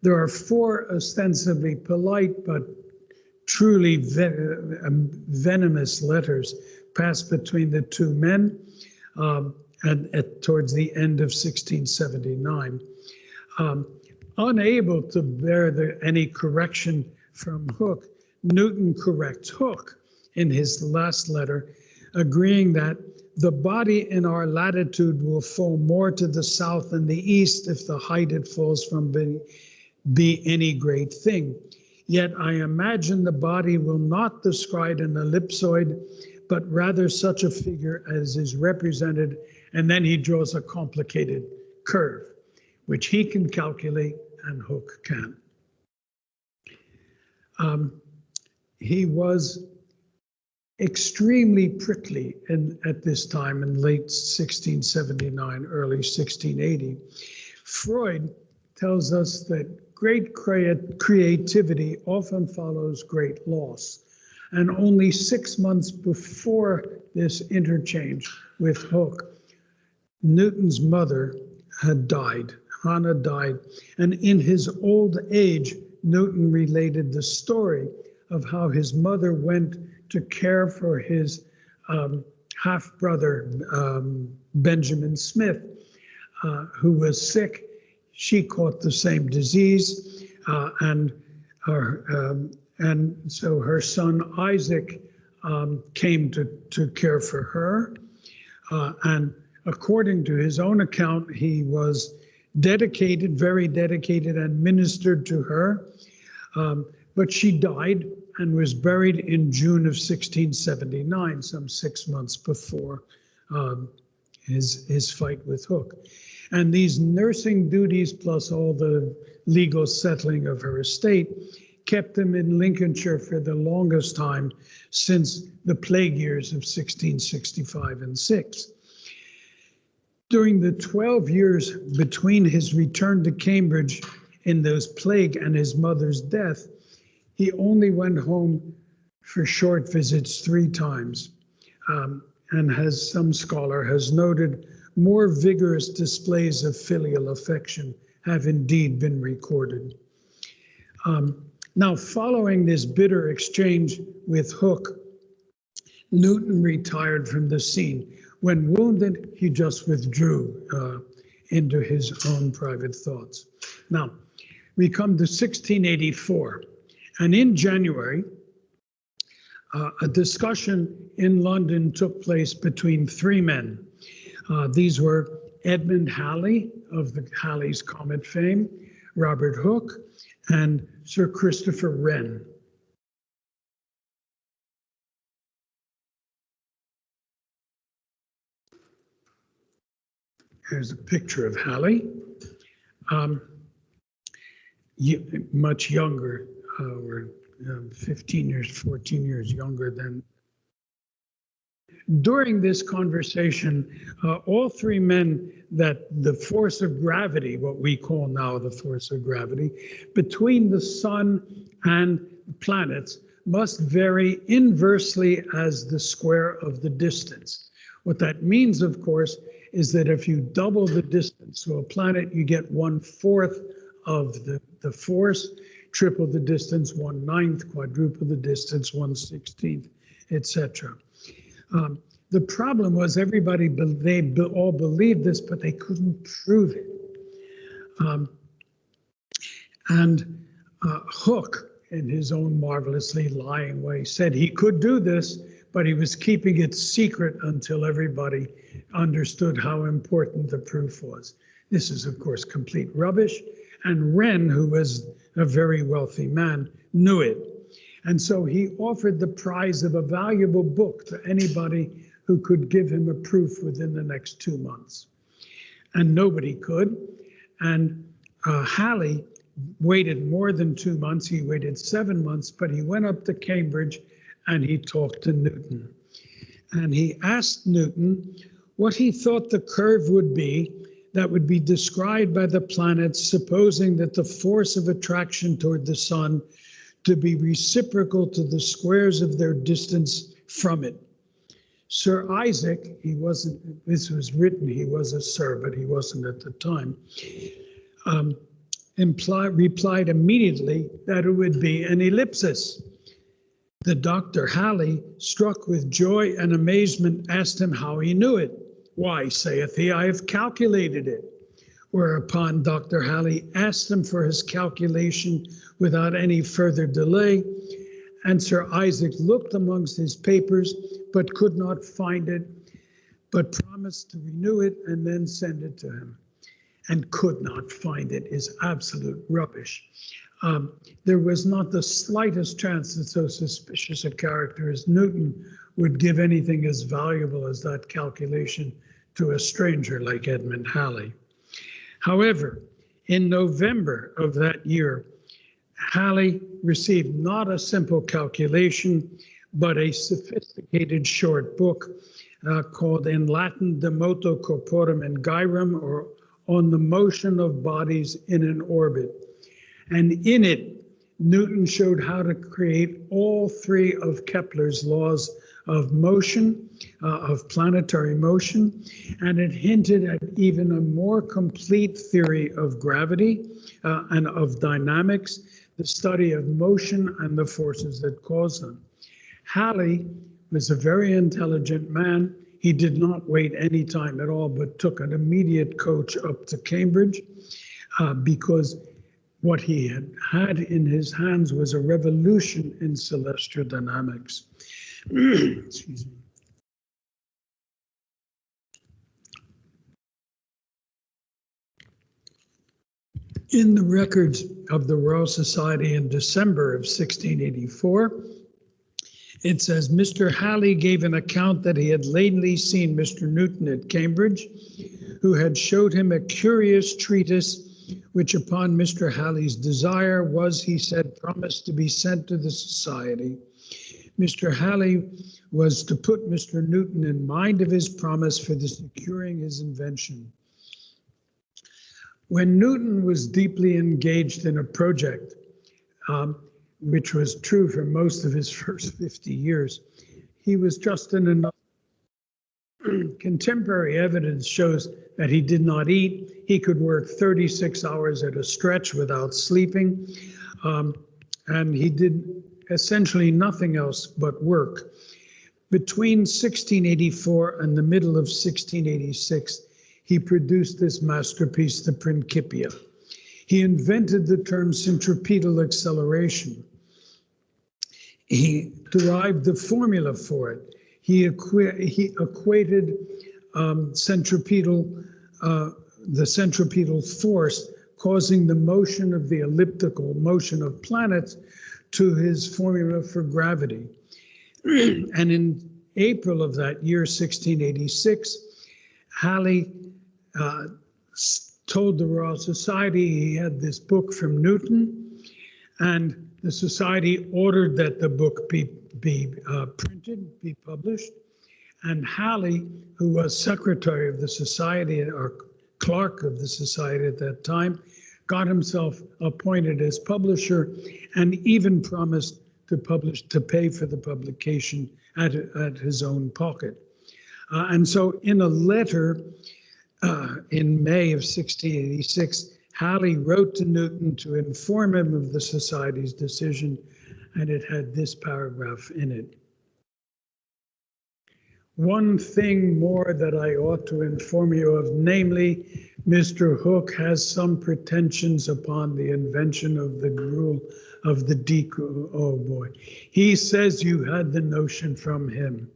There are 4 ostensibly polite but truly venomous letters passed between the two men towards the end of 1679. Unable to bear any correction from Hooke, Newton corrects Hooke in his last letter, agreeing that the body in our latitude will fall more to the south than the east if the height it falls from be any great thing. Yet I imagine the body will not describe an ellipsoid, but rather such a figure as is represented, and then he draws a complicated curve, which he can calculate and Hooke can. He was extremely prickly at this time in late 1679, early 1680. Freud tells us that great creativity often follows great loss. And only 6 months before this interchange with Hooke, Newton's mother had died. Hannah died. And in his old age, Newton related the story of how his mother went to care for his half-brother, Benjamin Smith, who was sick. She caught the same disease, and so her son Isaac came to care for her. And according to his own account, he was dedicated, very dedicated, and ministered to her. But she died and was buried in June of 1679, some 6 months before his fight with Hooke. And these nursing duties, plus all the legal settling of her estate, kept him in Lincolnshire for the longest time since the plague years of 1665 and 6. During the 12 years between his return to Cambridge in those plague and his mother's death, he only went home for short visits 3 times. And as some scholar has noted, more vigorous displays of filial affection have indeed been recorded. Now, following this bitter exchange with Hooke, Newton retired from the scene. When wounded, he just withdrew into his own private thoughts. Now, we come to 1684, and in January, a discussion in London took place between 3 men. These were Edmund Halley of the Halley's Comet fame, Robert Hooke, and Sir Christopher Wren. Here's a picture of Halley, much younger, or 15 years, 14 years younger than. During this conversation, all 3 men, that the force of gravity, what we call now the force of gravity, between the sun and planets must vary inversely as the square of the distance. What that means, of course, is that if you double the distance to a planet, you get 1/4 of the force, triple the distance, 1/9, quadruple the distance, 1/16, etc. The problem was everybody, they all believed this, but they couldn't prove it. Hooke, in his own marvelously lying way, said he could do this, but he was keeping it secret until everybody understood how important the proof was. This is, of course, complete rubbish. And Wren, who was a very wealthy man, knew it. And so he offered the prize of a valuable book to anybody who could give him a proof within the next 2 months. And nobody could. And Halley waited more than 2 months. He waited 7 months, but he went up to Cambridge and he talked to Newton. And he asked Newton what he thought the curve would be that would be described by the planets, supposing that the force of attraction toward the sun to be reciprocal to the squares of their distance from it. Sir Isaac, he wasn't, this was written, he was a sir, but he wasn't at the time, replied immediately that it would be an ellipsis. The Dr. Halley, struck with joy and amazement, asked him how he knew it. Why, saith he, I have calculated it. Whereupon Dr. Halley asked him for his calculation without any further delay, and Sir Isaac looked amongst his papers, but could not find it, but promised to renew it and then send it to him. And could not find it is absolute rubbish. There was not the slightest chance that so suspicious a character as Newton would give anything as valuable as that calculation to a stranger like Edmund Halley. However, in November of that year, Halley received not a simple calculation, but a sophisticated short book called in Latin De Moto Corporum in Gyrum, or On the Motion of Bodies in an Orbit. And in it, Newton showed how to create all 3 of Kepler's laws of motion, of planetary motion, and it hinted at even a more complete theory of gravity and of dynamics, the study of motion and the forces that cause them. Halley was a very intelligent man. He did not wait any time at all, but took an immediate coach up to Cambridge because what he had in his hands was a revolution in celestial dynamics. Excuse me. In the records of the Royal Society in December of 1684, it says, Mr. Halley gave an account that he had lately seen Mr. Newton at Cambridge, who had showed him a curious treatise, which upon Mr. Halley's desire was, he said, promised to be sent to the Society. Mr. Halley was to put Mr. Newton in mind of his promise for the securing his invention. When Newton was deeply engaged in a project, which was true for most of his first 50 years, he was just in enough. Contemporary evidence shows that he did not eat. He could work 36 hours at a stretch without sleeping, and he did essentially nothing else but work. Between 1684 and the middle of 1686, he produced this masterpiece, the Principia. He invented the term centripetal acceleration. He derived the formula for it. He equated the centripetal force causing the motion of the elliptical motion of planets to his formula for gravity. And in April of that year, 1686, Halley told the Royal Society he had this book from Newton, and the Society ordered that the book be printed, be published. And Halley, who was secretary of the Society or clerk of the Society at that time, got himself appointed as publisher and even promised to pay for the publication at his own pocket. And so in a letter in May of 1686, Halley wrote to Newton to inform him of the Society's decision, and it had this paragraph in it. One thing more that I ought to inform you of, namely, Mr. Hooke has some pretensions upon the invention of the rule of the decoy. Oh boy, he says you had the notion from him.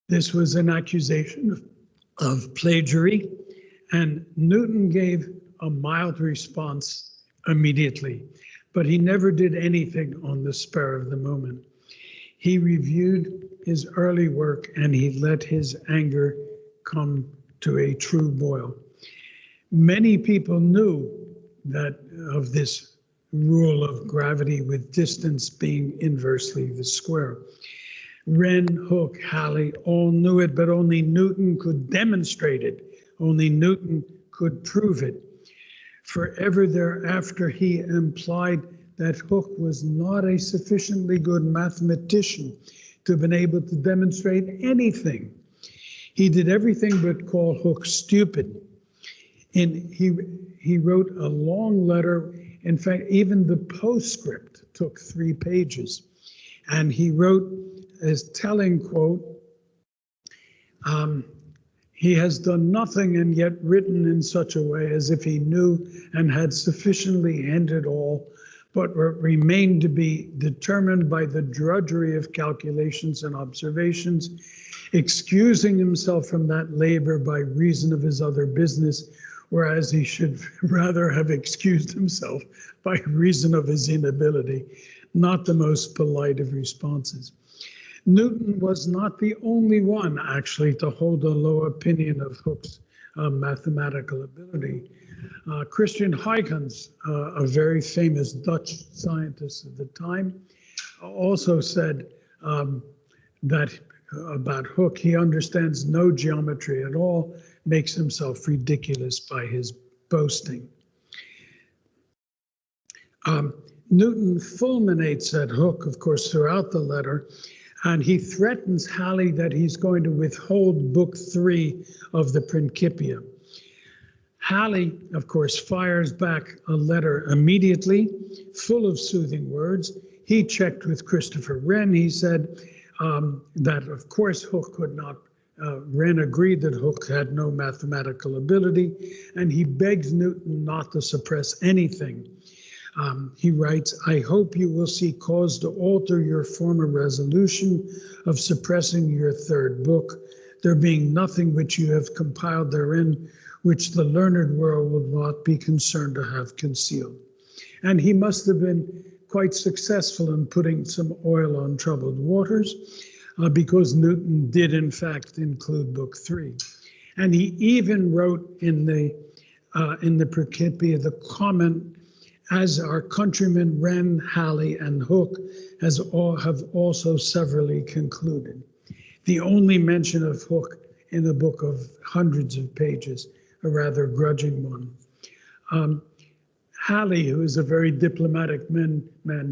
This was an accusation of plagiary, and Newton gave a mild response immediately, but he never did anything on the spur of the moment. He reviewed his early work and he let his anger come to a true boil. Many people knew that of this rule of gravity with distance being inversely the square. Wren, Hooke, Halley all knew it, but only Newton could demonstrate it. Only Newton could prove it. Forever thereafter, he implied that Hooke was not a sufficiently good mathematician to have been able to demonstrate anything. He did everything but call Hooke stupid. And he wrote a long letter. In fact, even the postscript took 3 pages. And he wrote as telling quote, he has done nothing and yet written in such a way as if he knew and had sufficiently hinted all, but remained to be determined by the drudgery of calculations and observations, excusing himself from that labor by reason of his other business, whereas he should rather have excused himself by reason of his inability. Not the most polite of responses. Newton was not the only one, actually, to hold a low opinion of Hooke's mathematical ability. Christian Huygens, a very famous Dutch scientist of the time, also said that about Hooke, he understands no geometry at all, makes himself ridiculous by his boasting. Newton fulminates at Hooke, of course, throughout the letter, and he threatens Halley that he's going to withhold book 3 of the Principia. Halley, of course, fires back a letter immediately, full of soothing words. He checked with Christopher Wren. He said that, of course, Hooke could not. Wren agreed that Hooke had no mathematical ability, and he begs Newton not to suppress anything. He writes, I hope you will see cause to alter your former resolution of suppressing your 3rd book, there being nothing which you have compiled therein, which the learned world will not be concerned to have concealed. And he must have been quite successful in putting some oil on troubled waters, because Newton did in fact include book 3. And he even wrote in the Principia the comment as our countrymen Wren, Halley, and Hooke have also severally concluded. The only mention of Hooke in a book of hundreds of pages, a rather grudging one. Halley, who is a very diplomatic man,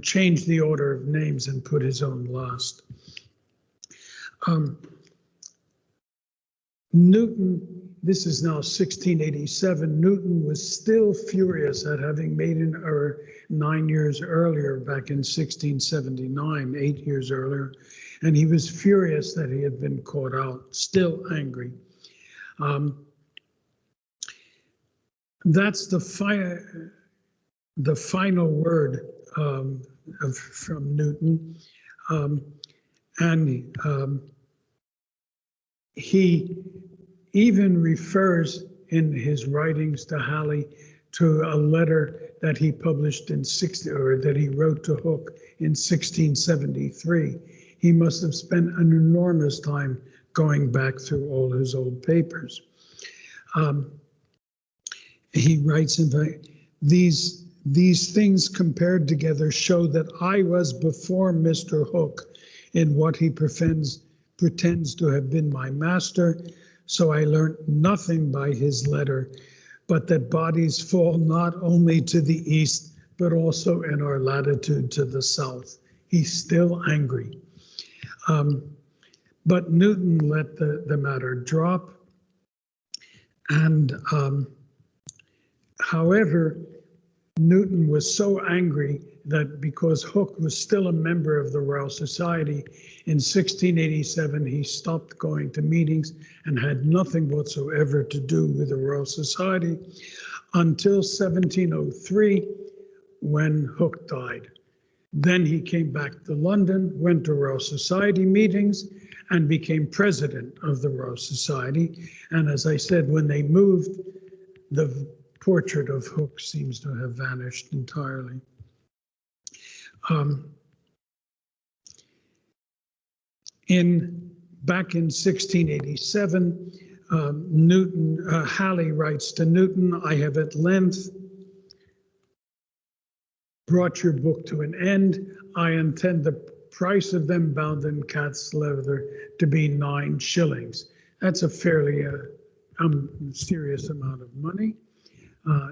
changed the order of names and put his own last. Newton, this is now 1687, Newton was still furious at having made an error 9 years earlier, back in 1679, 8 years earlier, and he was furious that he had been caught out, still angry. That's the final word from Newton. He even refers in his writings to Halley to a letter that he published that he wrote to Hooke in 1673. He must have spent an enormous time going back through all his old papers. He writes, in fact, these things compared together show that I was before Mr. Hooke in what he pretends to have been my master, so I learnt nothing by his letter, but that bodies fall not only to the east, but also in our latitude to the south. He's still angry. But Newton let the matter drop. And however, Newton was so angry that because Hooke was still a member of the Royal Society, in 1687 he stopped going to meetings and had nothing whatsoever to do with the Royal Society until 1703, when Hooke died. Then he came back to London, went to Royal Society meetings, and became president of the Royal Society. And as I said, when they moved, the portrait of Hooke seems to have vanished entirely. Back in 1687, Halley writes to Newton, I have at length brought your book to an end. I intend the price of them bound in cat's leather to be 9 shillings. That's a fairly serious amount of money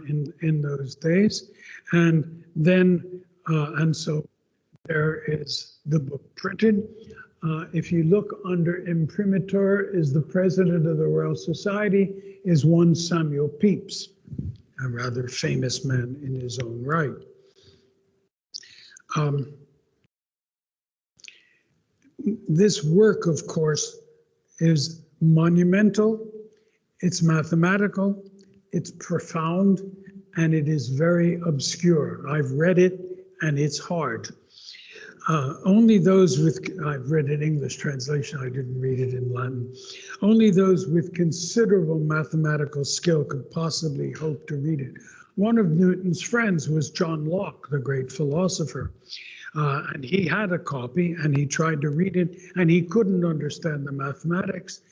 in those days. And then, and so there is the book printed. If you look under imprimatur, is the president of the Royal Society, is one Samuel Pepys, a rather famous man in his own right. This work, of course, is monumental, it's mathematical, it's profound, and it is very obscure. I've read it, and it's hard. Only those I've read an English translation, I didn't read it in Latin. Only those with considerable mathematical skill could possibly hope to read it. One of Newton's friends was John Locke, the great philosopher. And he had a copy and he tried to read it and he couldn't understand the mathematics.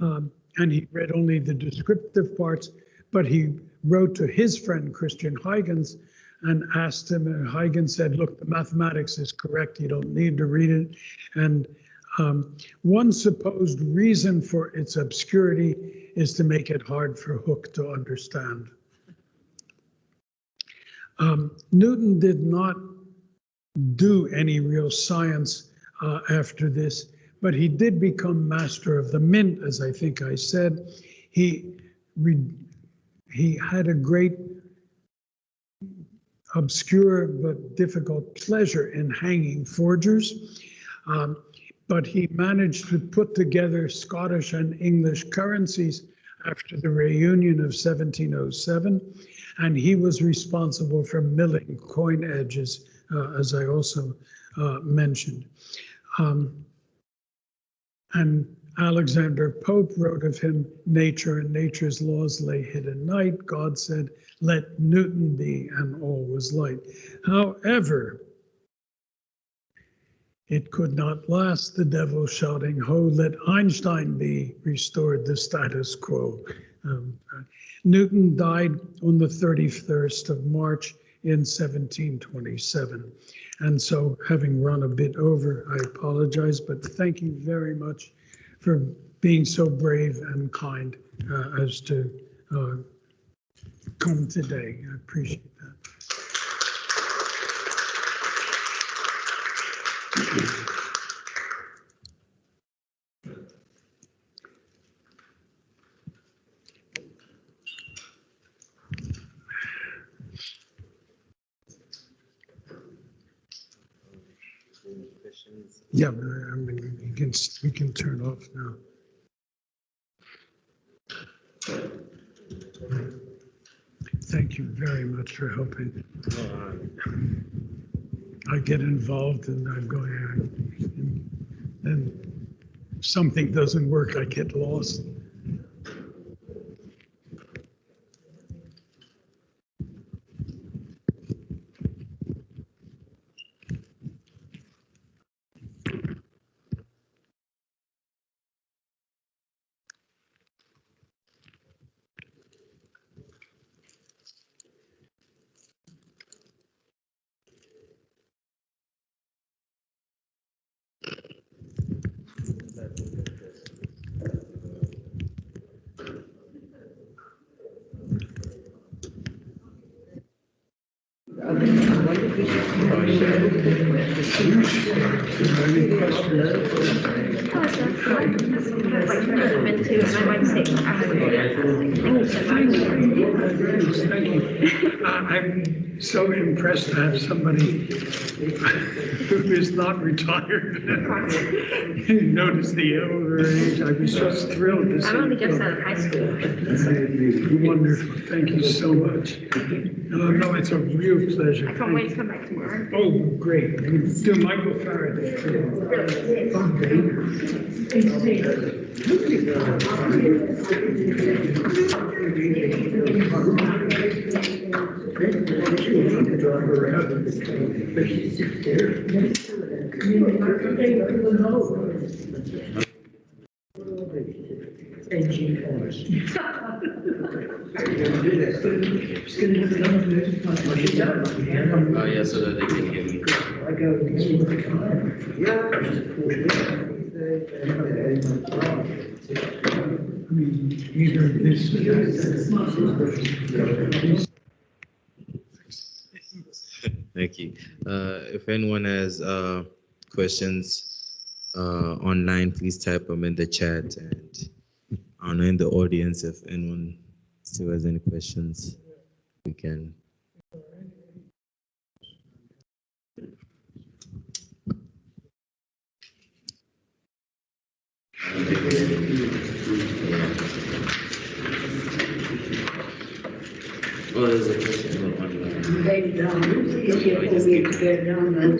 And he read only the descriptive parts, but he wrote to his friend Christian Huygens and asked him, and Huygens said, look, the mathematics is correct, you don't need to read it. And one supposed reason for its obscurity is to make it hard for Hooke to understand. Newton did not do any real science after this, but he did become master of the mint, as I think I said. He had a great obscure but difficult pleasure in hanging forgers, but he managed to put together Scottish and English currencies after the reunion of 1707, and he was responsible for milling coin edges, as I also mentioned. And Alexander Pope wrote of him, nature and nature's laws lay hid at night. God said, let Newton be, and all was light. However, it could not last, the devil shouting, ho, let Einstein be, restored the status quo. Newton died on the 31st of March in 1727. And so, having run a bit over, I apologize, but thank you very much for being so brave and kind as to come today. I appreciate that. Yeah, I mean, we can turn off now. Thank you very much for helping. I get involved and I'm going, and if something doesn't work, I get lost. I'm so impressed to have somebody who is not retired. Notice the older age. I was just thrilled to see. I'm only just out of high school. Wonderful. Thank you so much. No, it's a real pleasure. I can't wait to come back tomorrow. Oh, great. Do Michael Faraday. Oh, yeah, so that they can hear me. Either this. Thank you. If anyone has questions online, please type them in the chat, and I don't know in the audience if anyone still has any questions, we can. Oh, there's a question online. They don't. If you want me to go down and